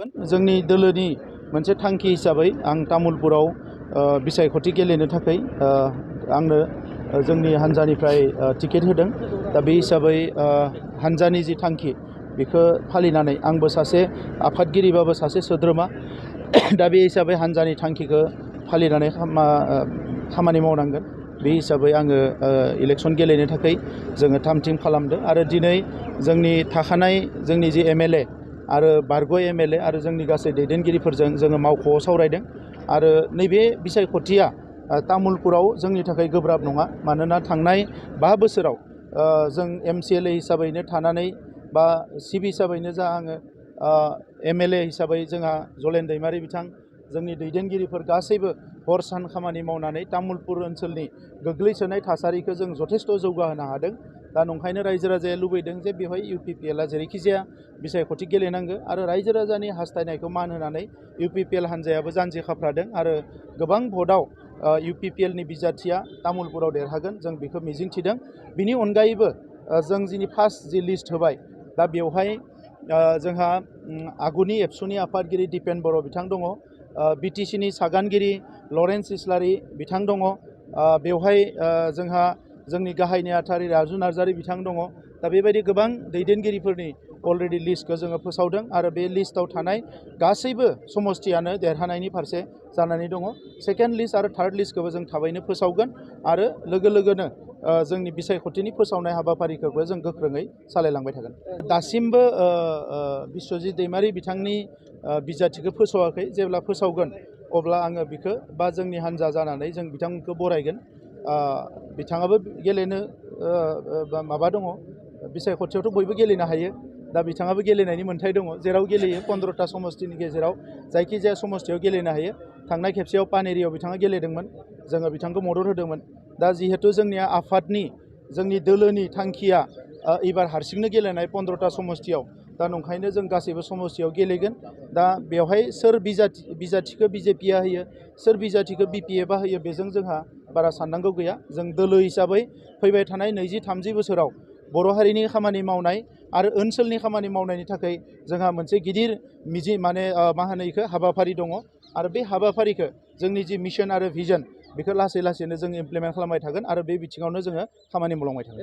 जोंनि दोलोनि मोनसे थांखि हिसाबै आं तामुलपुराव बिसायख'थि गेलेनो थाखाय आंनो जोंनि हानजानिफ्राय टिकेट होदों। दा बे हिसाबै हानजानि जि थांखि बेखौ फालिनानै आंबो सासे आफादगिरिबाबो सासे सोद्रोमा दा बे हिसाबै हानजानि थांखिखौ फालिनानै खामानि मावनांगोन। बे हिसाबै आङो इलेक्सन गेलेनो थाखाय जोङो थाम थिम खालामदों आरो दिनै जोंनि थाखानाय जोंनि जि एमएलए आरो बारग' एमएलए आरो जोंनि गासै दैदेनगिरिफोरजों जोङो मावख'आव सावरायदों आरो नैबे बिसायख'थिया तामुलपुराव जोंनि थाखाय गोब्राब नङा। मानोना थांनाय 5 बोसोराव जों एमसिएलए हिसाबैनो थानानै बा सिबि हिसाबैनो जा आङो एमएलए हिसाबै जोंहा जलेन दैमारि बिथां जोंनि दैदेनगिरिफोर गासैबो हर सान खामानि मावनानै तामुलपुर ओनसोलनि गोग्लैसोनाय थासारिखौ जों जथेस्थ' जौगाहोनो हादों। दा नंखायनो रायजो राजाया लुबैदों जे बेवहाय इउपिपिएलआ जेरैखि जाया बिसायख'थि गेलेनांगौ आरो रायजो राजानि हास्थायनायखौ मान होनानै इउपिपिएल हानजायाबो जानजि खाफ्रादों आरो गोबां भटआव इउपिपिएलनि बिजाथिया तामुलपुराव देरहागोन जों बेखौ मिजिंथिदों। बिनि अनगायैबो जों जिनि फार्स्ट जि लिस्ट होबाय दा बेवहाय जोंहा आगुनि एबसुनि आफादगिरि दिपेन बर' बिथां दङ, बिटिसिनि सागानगिरि लरेन्स इस्लारि बिथां दङ, बेवहाय जोंहा जोंनि गाहाय नेहाथारि राजु नार्जारि बिथां दङ। दा बेबायदि गोबां दैदेनगिरिफोरनि अलरेडि लिस्टखौ जोङो फोसावदों आरो बे लिस्टआव थानाय गासैबो समस्थियानो देरहानायनि फारसे जानानै दङ। सेकेन्ड लिस्ट आरो थार्ड लिस्टखौबो जों थाबैनो फोसावगोन आरो लोगोनो जोंनि बिसायख'थिनि फोसावनाय हाबाफारिखौबो जों गोख्रोङै सालायलांबाय थागोन। दासिमबो बिस्वजित दैमारि बिथांनि बिजाथिखौ फोसावाखै। जेब्ला फोसावगोन अब्ला आङो बिखौ बा जोंनि हान्जा जानानै जों बिथांखौ बरायगोन। बिथाङाबो गेलेनो माबा दङ, बिसायख'थियावथ' बयबो गेलेनो हायो। दा बिथाङाबो गेलेनायनि मोन्थाय दङ, जेराव गेलेयो 15टा समस्थिनि गेजेराव जायखिजाया समस्थियाव गेलेनो हायो। थांनाय खेबसेयाव पानेरियाव बिथाङा गेलेदोंमोन, जोङो बिथांखौ मदद होदोंमोन। दा जिहेथु जोंनिया आफादनि जोंनि दोलोनि थांखिया एबार हारसिंनो गेलेनाय 15टा समस्थियाव, दा नंखायनो जों गासैबो समस्थियाव गेलेगोन। दा बेवहाय सोर बिजाथिखौ बिजेपिआ होयो, सोर बिजाथिखौ बिपिएफआ होयो बेजों जोंहा बारा साननांगौ गैया। जों दोलो हिसाबै फैबाय थानाय 20-30 बोसोराव बर' हारिनि खामानि मावनाय आरो ओनसोलनि खामानि मावनायनि थाखाय जोंहा मोनसे गिदिर हाबाफारि दङ आरो बे हाबाफारिखौ जोंनि जि मिशन आरो भिजन बेखौ लासै लासैनो जों इमप्लिमेन्ट खालामबाय थागोन आरो बे बिथिङावनो जोङो खामानि मावलांबाय थागोन।